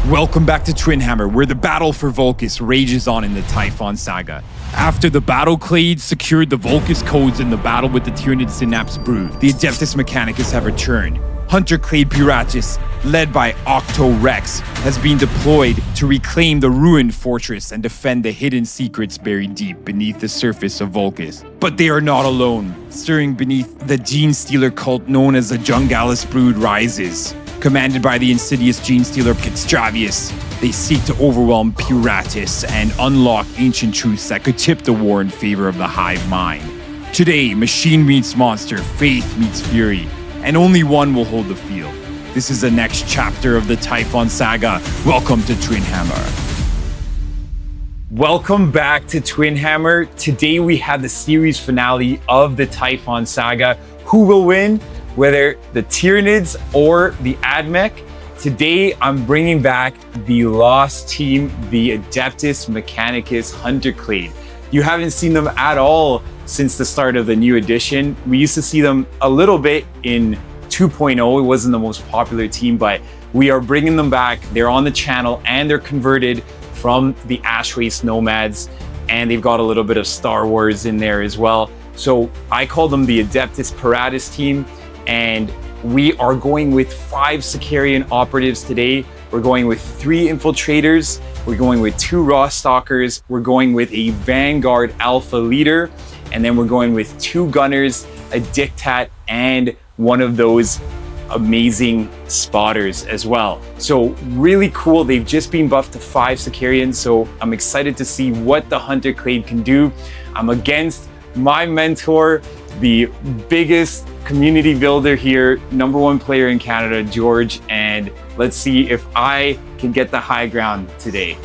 Welcome back to Twinhammer, where the battle for Vulkus rages on in the Typhon Saga. After the battle clade secured the Vulkus codes in the battle with the Tyranid Brood, the Adeptus Mechanicus have returned. Hunter Clade Piratus, led by Octo Rex, has been deployed to reclaim the ruined fortress and defend the hidden secrets buried deep beneath the surface of Vulkus. But they are not alone. Stirring beneath the gene stealer cult known as the Jungalis Brood rises. Commanded by the insidious gene stealer Pitstravius, they seek to overwhelm Piratus and unlock ancient truths that could tip the war in favor of the Hive Mind. Today, machine meets monster, faith meets fury, and only one will hold the field. This is the next chapter of the Typhon Saga. Welcome to Twinhammer. Welcome back to Twinhammer. Today we have the series finale of the Typhon Saga. Who will win? Whether the Tyranids or the Admech. Today, I'm bringing back the lost team, the Adeptus Mechanicus Hunter Clade. You haven't seen them at all since the start of the new edition. We used to see them a little bit in 2.0. It wasn't the most popular team, but we are bringing them back. They're on the channel and they're converted from the Ash Waste Nomads, and they've got a little bit of Star Wars in there as well. So I call them the Adeptus Piratus team. And we are going with 5 Sicarian operatives today. We're going with 3 infiltrators. We're going with 2 raw stalkers. We're going with a Vanguard alpha leader. And then we're going with 2 gunners, a diktat, and one of those amazing spotters as well. So really cool. They've just been buffed to 5 Sicarians. So I'm excited to see what the Hunter Clade can do. I'm against my mentor, the biggest community builder here, #1 player in Canada, George, and let's see if I can get the high ground today.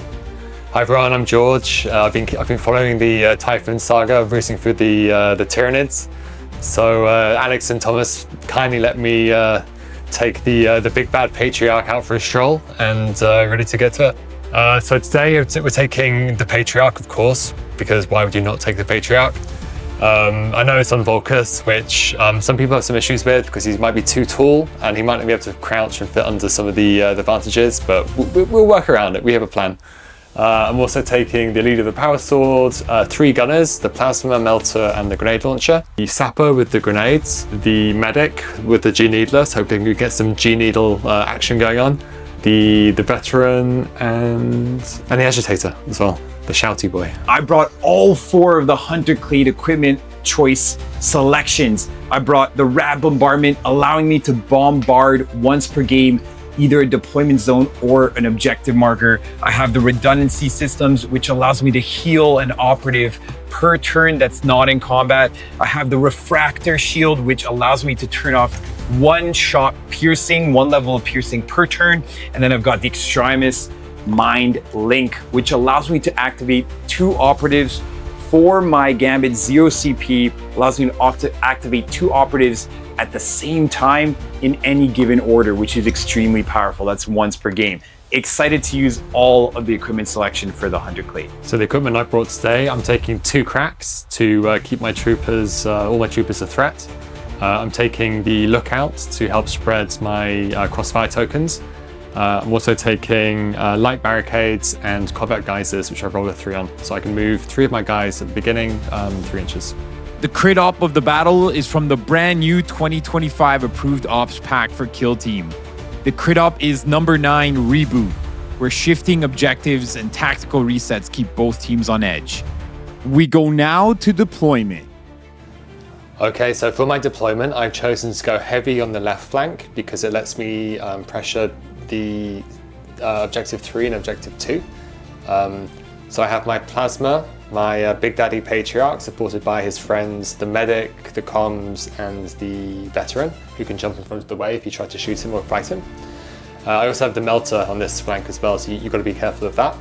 Hi everyone, I'm George. I've been following the Typhon Saga, racing through the Tyranids. So Alex and Thomas kindly let me take the big bad Patriarch out for a stroll, and ready to get to it. So today we're taking the Patriarch, of course, because why would you not take the Patriarch? I know it's on Vulkus, which some people have some issues with because he might be too tall and he might not be able to crouch and fit under some of the advantages, but we'll work around it. We have a plan. I'm also taking the leader of the power sword, 3 gunners, the plasma melter and the grenade launcher, the sapper with the grenades, the medic with the G needler, so hoping we get some G needle action going on, the veteran and the agitator as well. The shouty boy. I brought all 4 of the Hunter Clade equipment choice selections. I brought the Rad Bombardment, allowing me to bombard once per game, either a deployment zone or an objective marker. I have the redundancy systems, which allows me to heal an operative per turn that's not in combat. I have the refractor shield, which allows me to turn off 1 shot piercing, 1 level of piercing per turn. And then I've got the Extremis Mind Link, which allows me to activate 2 operatives for my Gambit 0 CP, allows me to activate 2 operatives at the same time in any given order, which is extremely powerful. That's once per game. Excited to use all of the equipment selection for the Hunter Clade. So the equipment I brought today, I'm taking 2 cracks to keep my troopers, all my troopers a threat. I'm taking the lookout to help spread my crossfire tokens. I'm also taking light barricades and combat geysers, which I've rolled a 3 on, so I can move 3 of my guys at the beginning, 3 inches. The crit op of the battle is from the brand new 2025 approved ops pack for Kill Team. The crit op is number 9, Reboot, where shifting objectives and tactical resets keep both teams on edge. We go now to deployment. Okay, so for my deployment, I've chosen to go heavy on the left flank because it lets me pressure the objective 3 and objective 2. So I have my plasma, my Big Daddy Patriarch, supported by his friends, the medic, the comms, and the veteran, who can jump in front of the way if you try to shoot him or fight him. I also have the melter on this flank as well, so you've got to be careful of that.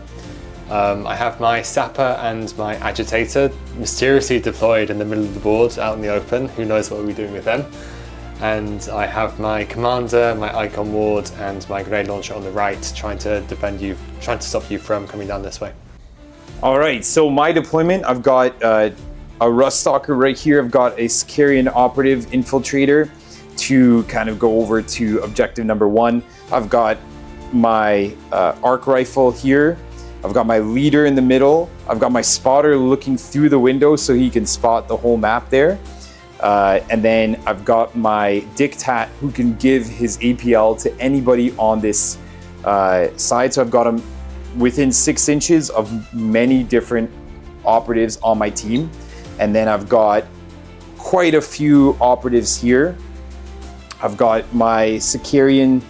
I have my sapper and my agitator mysteriously deployed in the middle of the board, out in the open. Who knows what we'll be doing with them. And I have my commander, my icon ward, and my grenade launcher on the right, trying to defend you, trying to stop you from coming down this way. All right, so my deployment, I've got a Rust Stalker right here. I've got a Sicarian operative infiltrator to kind of go over to objective number 1. I've got my arc rifle here. I've got my leader in the middle. I've got my spotter looking through the window so he can spot the whole map there. And then I've got my Dictat who can give his APL to anybody on this side. So I've got him within 6 inches of many different operatives on my team. And then I've got quite a few operatives here. I've got my Sicarian,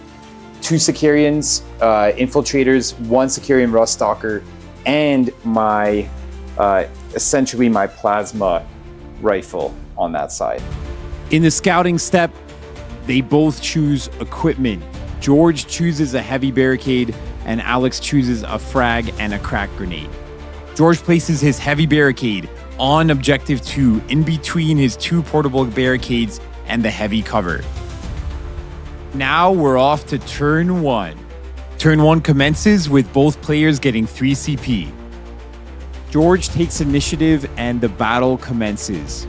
2 Sicarians, infiltrators, 1 Sicarian rust stalker, and my essentially my plasma rifle on that side. In the scouting step, they both choose equipment. George chooses a heavy barricade, and Alex chooses a frag and a crack grenade. George places his heavy barricade on objective 2 in between his 2 portable barricades and the heavy cover. Now we're off to turn 1. Turn 1 commences with both players getting 3 CP. George takes initiative and the battle commences.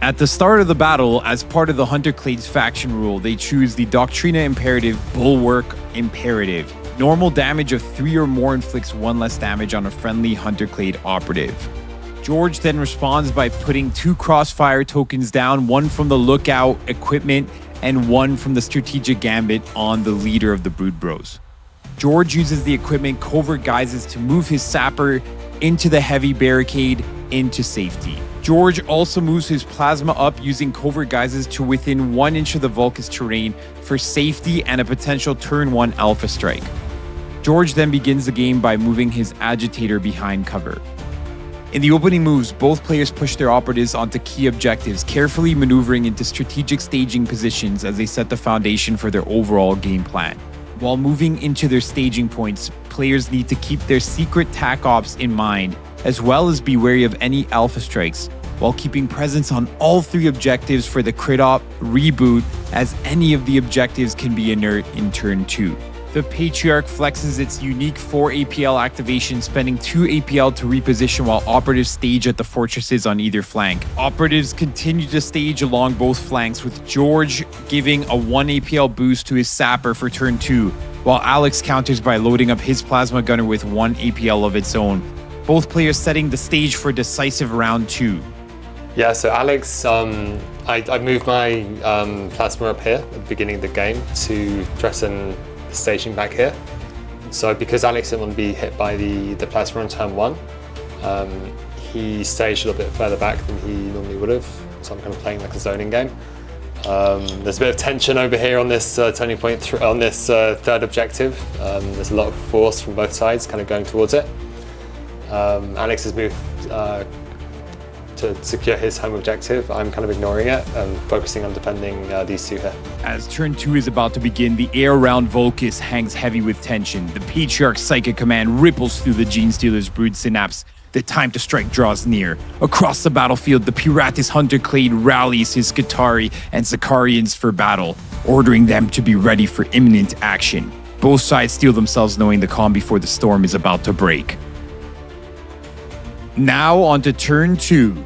At the start of the battle, as part of the Hunter Clade's faction rule, they choose the Doctrina Imperative Bulwark Imperative. Normal damage of 3 or more inflicts 1 less damage on a friendly Hunter Clade operative. George then responds by putting 2 crossfire tokens down, 1 from the lookout equipment and 1 from the strategic gambit on the leader of the Brood Bros. George uses the equipment Covert Guises to move his sapper into the heavy barricade into safety. George also moves his plasma up using Covert Guises to within 1 inch of the Vulkus terrain for safety and a potential turn 1 alpha strike. George then begins the game by moving his agitator behind cover. In the opening moves, both players push their operatives onto key objectives, carefully maneuvering into strategic staging positions as they set the foundation for their overall game plan. While moving into their staging points, players need to keep their secret tac ops in mind, as well as be wary of any alpha strikes, while keeping presence on all 3 objectives for the crit op reboot, as any of the objectives can be inert in turn 2. The Patriarch flexes its unique 4 APL activation, spending 2 APL to reposition while operatives stage at the fortresses on either flank. Operatives continue to stage along both flanks, with George giving a 1 APL boost to his sapper for turn 2, while Alex counters by loading up his plasma gunner with 1 APL of its own. Both players setting the stage for decisive round 2. Yeah, so Alex, I moved my plasma up here at the beginning of the game to threaten staging back here. So because Alex didn't want to be hit by the plasma on turn 1, he staged a little bit further back than he normally would have. So I'm kind of playing like a zoning game. There's a bit of tension over here on this turning point on this 3rd objective. There's a lot of force from both sides kind of going towards it. Alex has moved to secure his home objective. I'm kind of ignoring it and focusing on defending these 2 here. As turn 2 is about to begin, the air around Vulkus hangs heavy with tension. The Patriarch's psychic command ripples through the Genestealer's brood synapse. The time to strike draws near. Across the battlefield, the Piratus Hunter Clade rallies his Skitarii and Sicarians for battle, ordering them to be ready for imminent action. Both sides steel themselves knowing the calm before the storm is about to break. Now on to turn 2.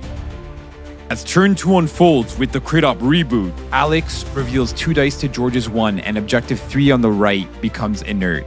As turn 2 unfolds with the crit op reboot, Alex reveals 2 dice to George's 1 and objective 3 on the right becomes inert.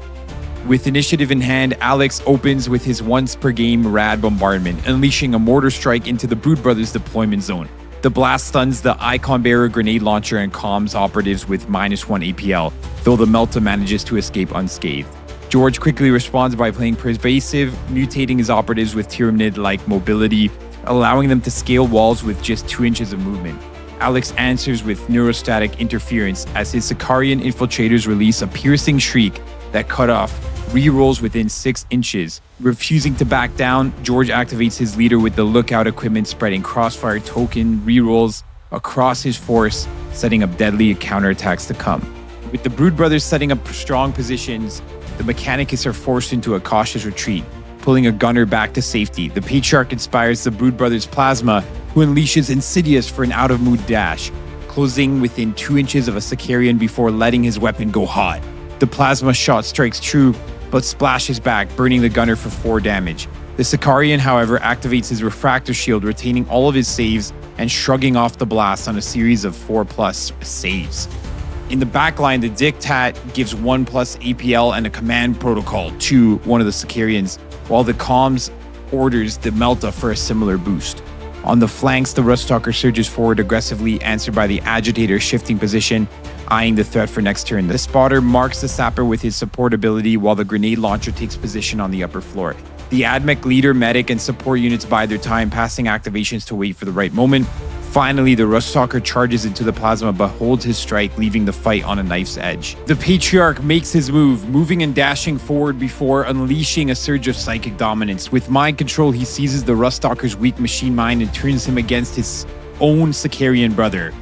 With initiative in hand, Alex opens with his once per game rad bombardment, unleashing a mortar strike into the Brood Brothers deployment zone. The blast stuns the Icon Bearer grenade launcher and comms operatives with -1 APL, though the Melta manages to escape unscathed. George quickly responds by playing pervasive, mutating his operatives with Tyranid-like mobility, allowing them to scale walls with just 2 inches of movement. Alex answers with neurostatic interference as his Sicarian infiltrators release a piercing shriek that cut off rerolls within 6 inches. Refusing to back down, George activates his leader with the lookout equipment, spreading crossfire token rerolls across his force, setting up deadly counterattacks to come. With the Brood Brothers setting up strong positions, the Mechanicus are forced into a cautious retreat, pulling a gunner back to safety. The Patriarch inspires the Brood Brothers plasma, who unleashes Insidious for an out-of-mood dash, closing within 2 inches of a Sicarian before letting his weapon go hot. The plasma shot strikes true, but splashes back, burning the gunner for 4 damage. The Sicarian, however, activates his refractor shield, retaining all of his saves and shrugging off the blast on a series of 4+ saves. In the backline, the Dictat gives 1+ APL and a command protocol to one of the Sicarians, while the comms orders the Melta for a similar boost. On the flanks, the Rustalker surges forward aggressively, answered by the Agitator shifting position, eyeing the threat for next turn. The Spotter marks the Sapper with his support ability, while the Grenade Launcher takes position on the upper floor. The AdMech leader, medic, and support units bide their time, passing activations to wait for the right moment. Finally, the Rustalker charges into the plasma but holds his strike, leaving the fight on a knife's edge. The Patriarch makes his move, moving and dashing forward before unleashing a surge of psychic dominance. With mind control, he seizes the Rustalker's weak machine mind and turns him against his own Sicarian brother.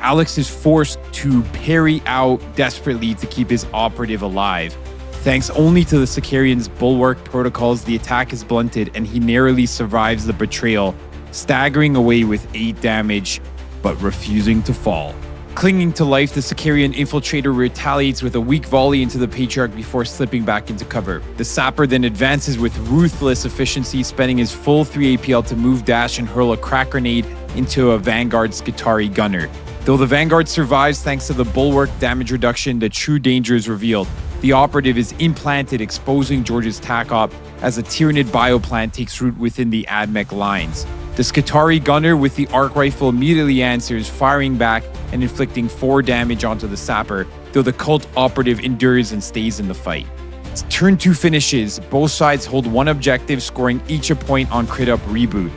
Alex is forced to parry out desperately to keep his operative alive. Thanks only to the Sicarian's bulwark protocols, the attack is blunted and he narrowly survives the betrayal, staggering away with 8 damage, but refusing to fall. Clinging to life, the Sicarian infiltrator retaliates with a weak volley into the Patriarch before slipping back into cover. The Sapper then advances with ruthless efficiency, spending his full 3 APL to move, dash, and hurl a crack grenade into a Vanguard Skitarii gunner. Though the Vanguard survives thanks to the bulwark damage reduction, the true danger is revealed. The operative is implanted, exposing George's TAC-op as a Tyranid bioplant takes root within the AdMech lines. The Skitarii gunner with the arc rifle immediately answers, firing back and inflicting 4 damage onto the Sapper, though the cult operative endures and stays in the fight. Turn 2 finishes. Both sides hold 1 objective, scoring each a point on crit up reboot.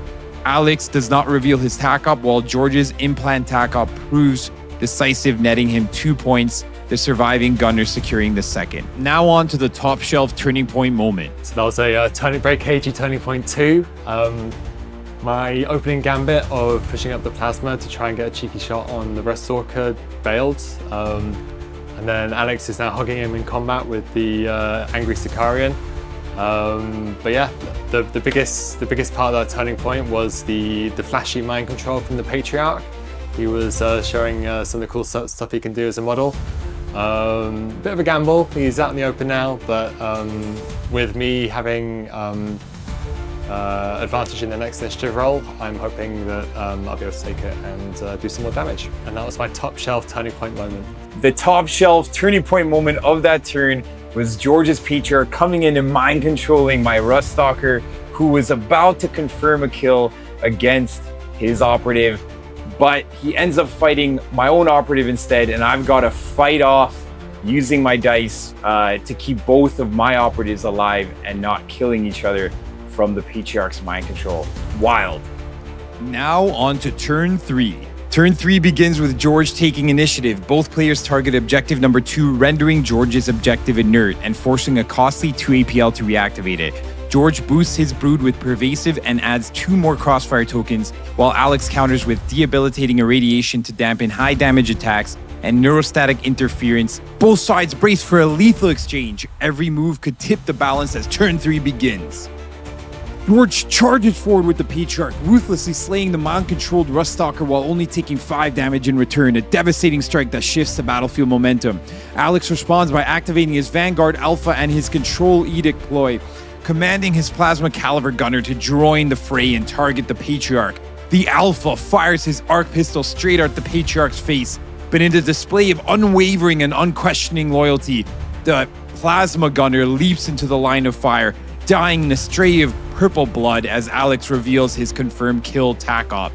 Alex does not reveal his TAC-op, while George's implant TAC-op proves decisive, netting him 2 points, the surviving gunner securing the second. Now on to the top shelf turning point moment. So that was a very cagey turning point 2. My opening gambit of pushing up the plasma to try and get a cheeky shot on the Rustalker bailed. And then Alex is now hugging him in combat with the angry Sicarian. But yeah, the biggest part of that turning point was the flashy mind control from the Patriarch. He was showing some of the cool stuff he can do as a model. Bit of a gamble. He's out in the open now, but with me having advantage in the next initiative roll, I'm hoping that I'll be able to take it and do some more damage. And that was my top shelf turning point moment. The top shelf turning point moment of that turn was George's Patriarch coming in and mind controlling my Rustalker, who was about to confirm a kill against his operative, but he ends up fighting my own operative instead, and I've got to fight off using my dice to keep both of my operatives alive and not killing each other from the Patriarch's mind control. Wild. Now on to turn 3. Turn 3 begins with George taking initiative. Both players target objective number 2, rendering George's objective inert and forcing a costly 2 APL to reactivate it. George boosts his brood with pervasive and adds 2 more crossfire tokens, while Alex counters with debilitating irradiation to dampen high damage attacks and neurostatic interference. Both sides brace for a lethal exchange. Every move could tip the balance as turn 3 begins. George charges forward with the Patriarch, ruthlessly slaying the mind-controlled Rustalker while only taking 5 damage in return, a devastating strike that shifts the battlefield momentum. Alex responds by activating his Vanguard Alpha and his Control Edict ploy, commanding his Plasma Caliber gunner to join the fray and target the Patriarch. The Alpha fires his arc pistol straight at the Patriarch's face, but in a display of unwavering and unquestioning loyalty, the Plasma gunner leaps into the line of fire, dying in a stray of purple blood as Alex reveals his confirmed kill TAC-op.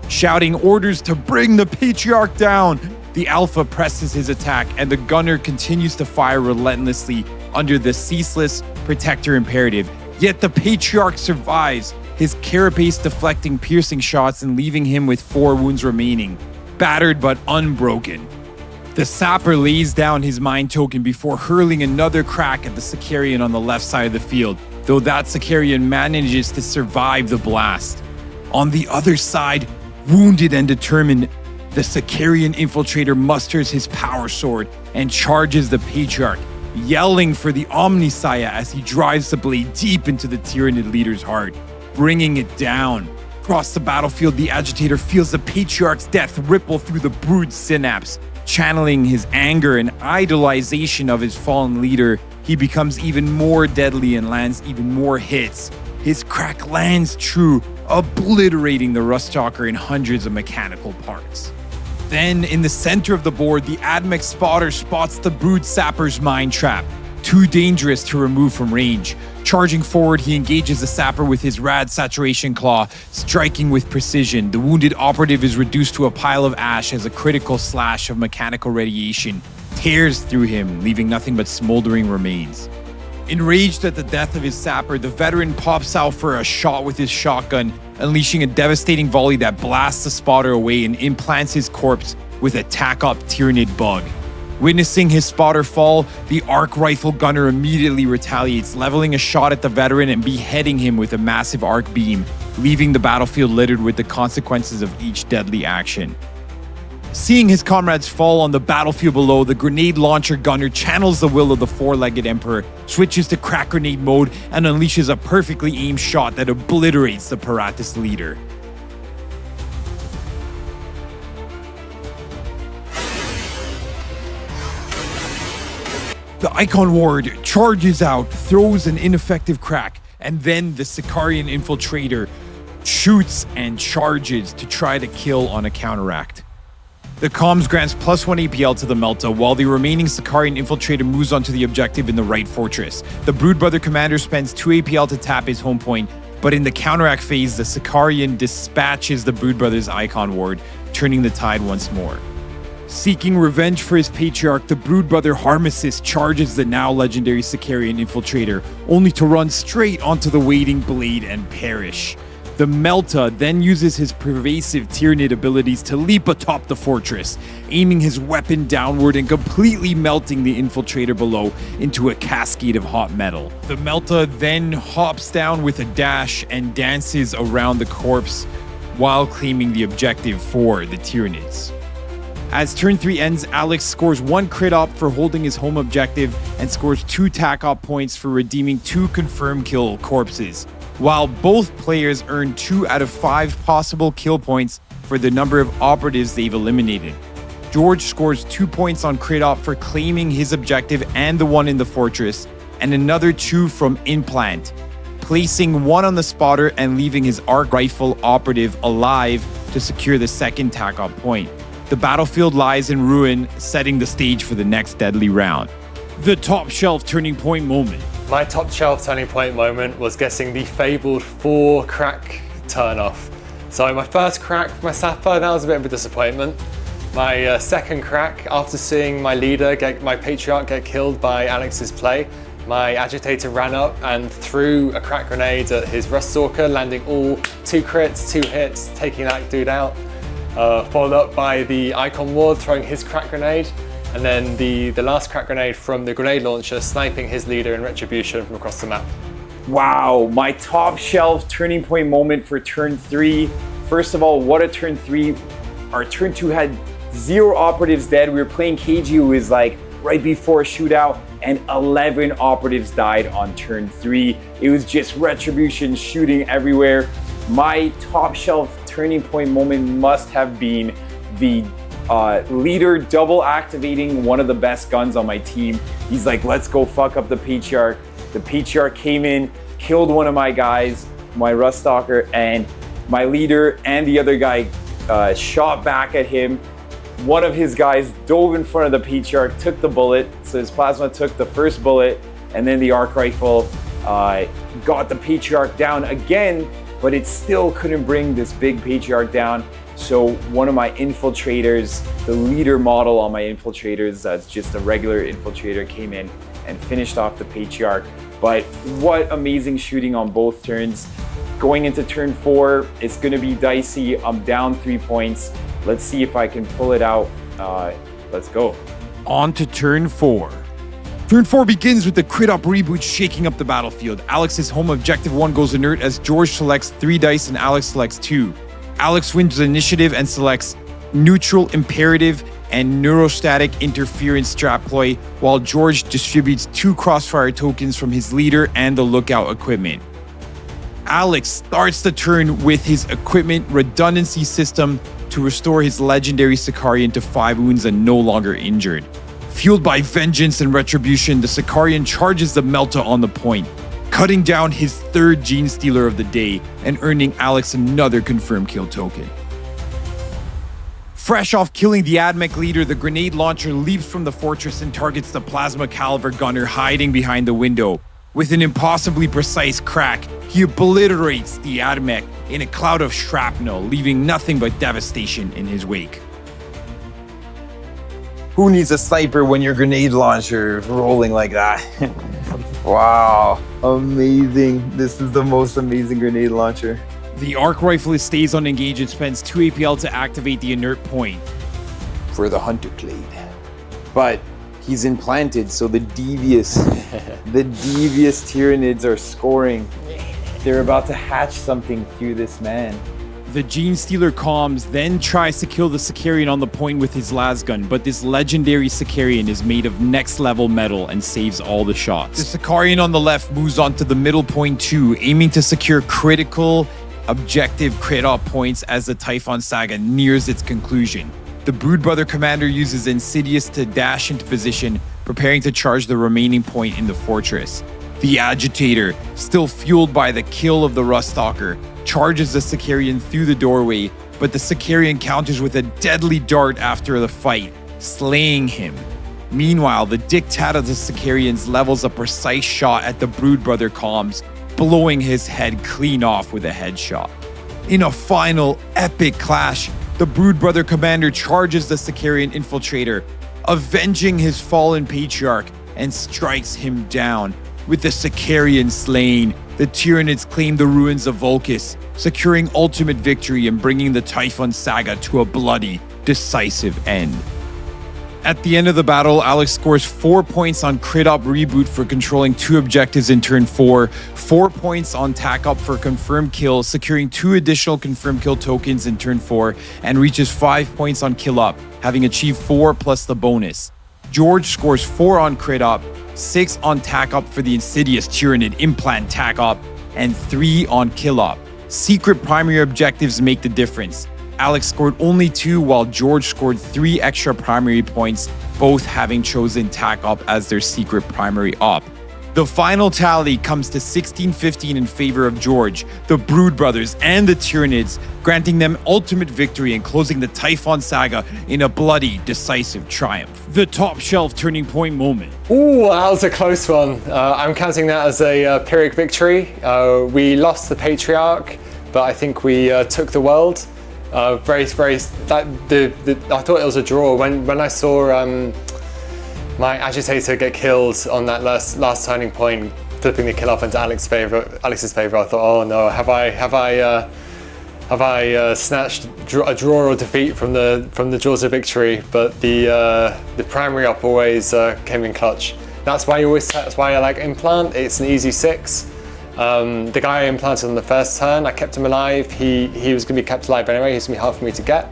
Shouting orders to bring the Patriarch down, the Alpha presses his attack and the gunner continues to fire relentlessly under the ceaseless Protector imperative. Yet the Patriarch survives, his carapace deflecting piercing shots and leaving him with 4 wounds remaining, battered but unbroken. The Sapper lays down his mind token before hurling another crack at the Sicarian on the left side of the field, though that Sicarian manages to survive the blast. On the other side, wounded and determined, the Sicarian infiltrator musters his power sword and charges the Patriarch, yelling for the Omnisaya as he drives the blade deep into the Tyranid leader's heart, bringing it down. Across the battlefield, the Agitator feels the Patriarch's death ripple through the Brood synapse. Channeling his anger and idolization of his fallen leader, he becomes even more deadly and lands even more hits. His crack lands true, obliterating the Rustalker in hundreds of mechanical parts. Then, in the center of the board, the Admech spotter spots the Brood Sapper's mine trap, too dangerous to remove from range. Charging forward, he engages the Sapper with his Rad Saturation Claw, striking with precision. The wounded operative is reduced to a pile of ash as a critical slash of mechanical radiation tears through him, leaving nothing but smoldering remains. Enraged at the death of his Sapper, the veteran pops out for a shot with his shotgun, unleashing a devastating volley that blasts the spotter away and implants his corpse with a tack-up Tyranid bug. Witnessing his spotter fall, the arc rifle gunner immediately retaliates, leveling a shot at the veteran and beheading him with a massive arc beam, leaving the battlefield littered with the consequences of each deadly action. Seeing his comrades fall on the battlefield below, the grenade launcher gunner channels the will of the four-legged emperor, switches to crack grenade mode, and unleashes a perfectly aimed shot that obliterates the Paratus leader. The Icon Ward charges out, throws an ineffective crack, and then the Sicarian infiltrator shoots and charges to try to kill on a counteract. The comms grants +1 APL to the Melta, while the remaining Sicarian infiltrator moves onto the objective in the right fortress. The Brood Brother commander spends 2 APL to tap his home point, but in the counteract phase, the Sicarian dispatches the Brood Brothers' Icon Ward, turning the tide once more. Seeking revenge for his patriarch, the Brood Brother Harmesis charges the now legendary Sicarian infiltrator, only to run straight onto the waiting blade and perish. The Melta then uses his pervasive Tyranid abilities to leap atop the fortress, aiming his weapon downward and completely melting the infiltrator below into a cascade of hot metal. The Melta then hops down with a dash and dances around the corpse while claiming the objective for the Tyranids. As turn 3 ends, Alex scores 1 crit op for holding his home objective and scores 2 tac op points for redeeming 2 confirmed kill corpses, while both players earn 2 out of 5 possible kill points for the number of operatives they've eliminated. George scores 2 points on crit op for claiming his objective and the one in the fortress, and another 2 from implant, placing 1 on the spotter and leaving his arc rifle operative alive to secure the second tac op point. The battlefield lies in ruin, setting the stage for the next deadly round. The top shelf turning point moment. My top shelf turning point moment was getting the fabled 4 crack turn off. So my first crack for my Sapper, that was a bit of a disappointment. My second crack, after seeing my leader, my patriarch get killed by Alex's play, my agitator ran up and threw a crack grenade at his Ruststalker, landing all 2 crits, 2 hits, taking that dude out. Followed up by the Icon Ward throwing his crack grenade, and then the last crack grenade from the grenade launcher sniping his leader in retribution from across the map. Wow, my top shelf turning point moment for turn 3. First of all, what a turn 3. Our turn 2 had 0 operatives dead. We were playing KG, who was like right before a shootout, and 11 operatives died on turn 3. It was just retribution shooting everywhere. My top shelf turning point moment must have been the leader double activating one of the best guns on my team. He's like, let's go fuck up the Patriarch. The Patriarch came in, killed one of my guys, my Ruststalker, and my leader and the other guy shot back at him. One of his guys dove in front of the Patriarch, took the bullet, so his plasma took the first bullet, and then the arc rifle got the Patriarch down again, but it still couldn't bring this big Patriarch down. So one of my infiltrators, the leader model on my infiltrators, that's just a regular infiltrator, came in and finished off the Patriarch. But what amazing shooting on both turns. Going into turn 4, it's gonna be dicey. I'm down 3 points. Let's see if I can pull it out. Let's go. On to turn 4. Turn 4 begins with the crit up reboot shaking up the battlefield. Alex's home objective 1 goes inert as George selects 3 dice and Alex selects 2. Alex wins the initiative and selects neutral, imperative, and neurostatic interference strap ploy, while George distributes 2 crossfire tokens from his leader and the lookout equipment. Alex starts the turn with his equipment redundancy system to restore his legendary Sicarian to 5 wounds and no longer injured. Fueled by vengeance and retribution, the Sicarian charges the Melta on the point, cutting down his 3rd Gene Stealer of the day and earning Alex another confirmed kill token. Fresh off killing the AdMech leader, the grenade launcher leaps from the fortress and targets the plasma caliber gunner hiding behind the window. With an impossibly precise crack, he obliterates the AdMech in a cloud of shrapnel, leaving nothing but devastation in his wake. Who needs a sniper when your grenade launcher is rolling like that? Wow, amazing. This is the most amazing grenade launcher. The arc rifleist stays unengaged and spends 2 APL to activate the inert point. For the Hunter Clade. But he's implanted, so the devious Tyranids are scoring. They're about to hatch something through this man. The Gene Stealer comms then tries to kill the Sicarian on the point with his lasgun, but this legendary Sicarian is made of next level metal and saves all the shots. The Sicarian on the left moves on to the middle point too, aiming to secure critical objective crit-op points as the Typhon Saga nears its conclusion. The Brood Brother commander uses Insidious to dash into position, preparing to charge the remaining point in the fortress. The Agitator, still fueled by the kill of the Ruststalker, charges the Sicarian through the doorway, but the Sicarian counters with a deadly dart after the fight, slaying him. Meanwhile, the Dictat of the Sicarians levels a precise shot at the Brood Brother comms, blowing his head clean off with a headshot. In a final epic clash, the Brood Brother commander charges the Sicarian infiltrator, avenging his fallen patriarch, and strikes him down. With the Sicarian slain, the Tyranids claim the ruins of Vulkus, securing ultimate victory and bringing the Typhon Saga to a bloody, decisive end. At the end of the battle, Alex scores 4 points on Crit Up Reboot for controlling 2 objectives in turn 4, 4 points on Tack Up for confirmed kill, securing 2 additional confirmed kill tokens in turn 4, and reaches 5 points on Kill Up, having achieved 4 plus the bonus. George scores 4 on Crit Up, 6 on Tack Up for the Insidious Tyranid Implant Tack Up, and 3 on Kill Up. Secret primary objectives make the difference. Alex scored only 2 while George scored 3 extra primary points, both having chosen Tack Up as their secret primary op. The final tally comes to 16-15 in favor of George, the Brood Brothers, and the Tyranids, granting them ultimate victory and closing the Typhon Saga in a bloody, decisive triumph. The top shelf turning point moment. Ooh, that was a close one. I'm counting that as a Pyrrhic victory. We lost the Patriarch, but I think we took the world. I thought it was a draw. When I saw my Agitator get killed on that last turning point, flipping the kill off into Alex's favor, I thought, oh no, have I snatched a draw or defeat from the jaws of victory? But the primary op always came in clutch. That's why I like Implant. It's an easy 6. The guy I implanted on the first turn, I kept him alive. He was going to be kept alive anyway. He was going to be hard for me to get.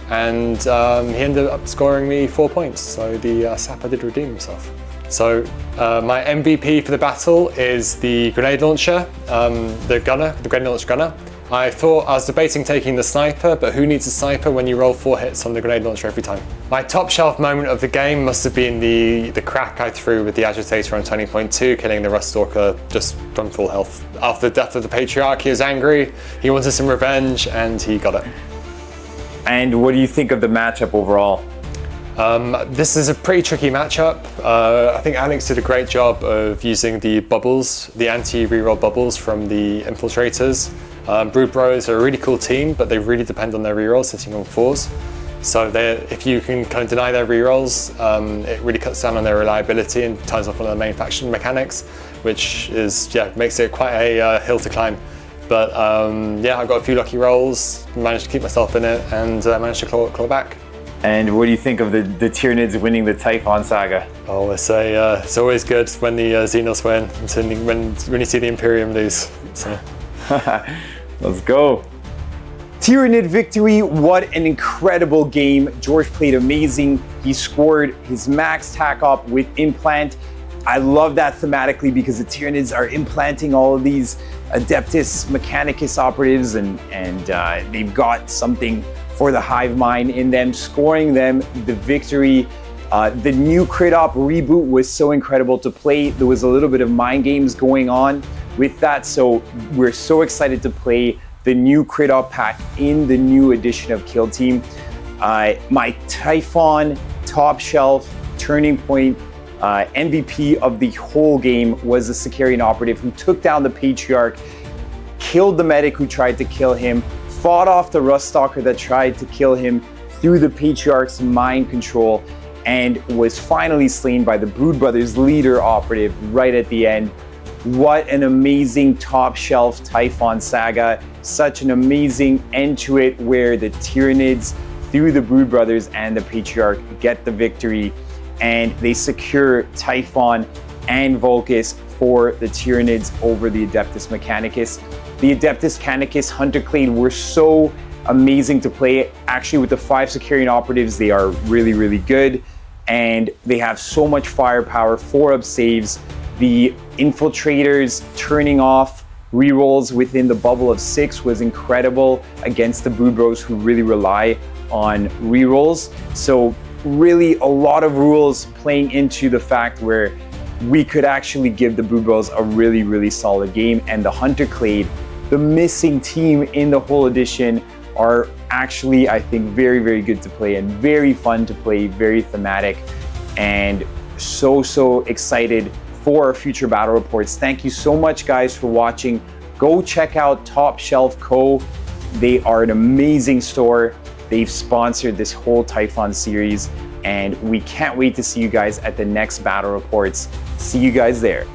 And he ended up scoring me 4 points. So the Sapper did redeem himself. So my MVP for the battle is the grenade launcher, the grenade launcher gunner. I was debating taking the sniper, but who needs a sniper when you roll 4 hits on the grenade launcher every time? My top shelf moment of the game must have been the crack I threw with the Agitator on 20.2, killing the Ruststalker just from full health. After the death of the Patriarch, he was angry, he wanted some revenge, and he got it. And what do you think of the matchup overall? This is a pretty tricky matchup. I think Alex did a great job of using the bubbles, the anti-reroll bubbles from the infiltrators. Brood Brothers are a really cool team, but they really depend on their rerolls sitting on 4s. So if you can kind of deny their rerolls, it really cuts down on their reliability and turns off one of the main faction mechanics, which makes it quite a hill to climb. But I got a few lucky rolls, managed to keep myself in it, and managed to claw back. And what do you think of the Tyranids winning the Typhon Saga? Oh, it's always good when the Xenos win, when you see the Imperium lose. So. Let's go. Tyranid victory, what an incredible game. George played amazing. He scored his max tack up with Implant. I love that thematically because the Tyranids are implanting all of these Adeptus Mechanicus operatives and they've got something for the Hive Mind in them, scoring them the victory. The new Crit Op reboot was so incredible to play. There was a little bit of mind games going on with that, so we're so excited to play the new Crit Op pack in the new edition of Kill Team. My Typhon top shelf turning point MVP of the whole game was the Sicarian operative who took down the Patriarch, killed the medic who tried to kill him, fought off the Ruststalker that tried to kill him through the Patriarch's mind control, and was finally slain by the Brood Brothers leader operative right at the end. What an amazing top shelf Typhon Saga. Such an amazing end to it where the Tyranids through the Brood Brothers and the Patriarch get the victory, and they secure Typhon and Vulkus for the Tyranids over the Adeptus Mechanicus. The Adeptus Mechanicus Hunter Clade were so amazing to play. Actually, with the 5 Sicarian operatives, they are really, really good, and they have so much firepower, 4-up saves. The infiltrators turning off rerolls within the bubble of 6 was incredible against the Brood Bros who really rely on rerolls. So really a lot of rules playing into the fact where we could actually give the Brood Bros a really, really solid game. And the Hunter Clade, the missing team in the whole edition, are actually, I think, very, very good to play and very fun to play, very thematic, and so excited for our future battle reports. Thank you so much, guys, for watching. Go check out Top Shelf Co. They are an amazing store. They've sponsored this whole Typhon series, and we can't wait to see you guys at the next battle reports. See you guys there.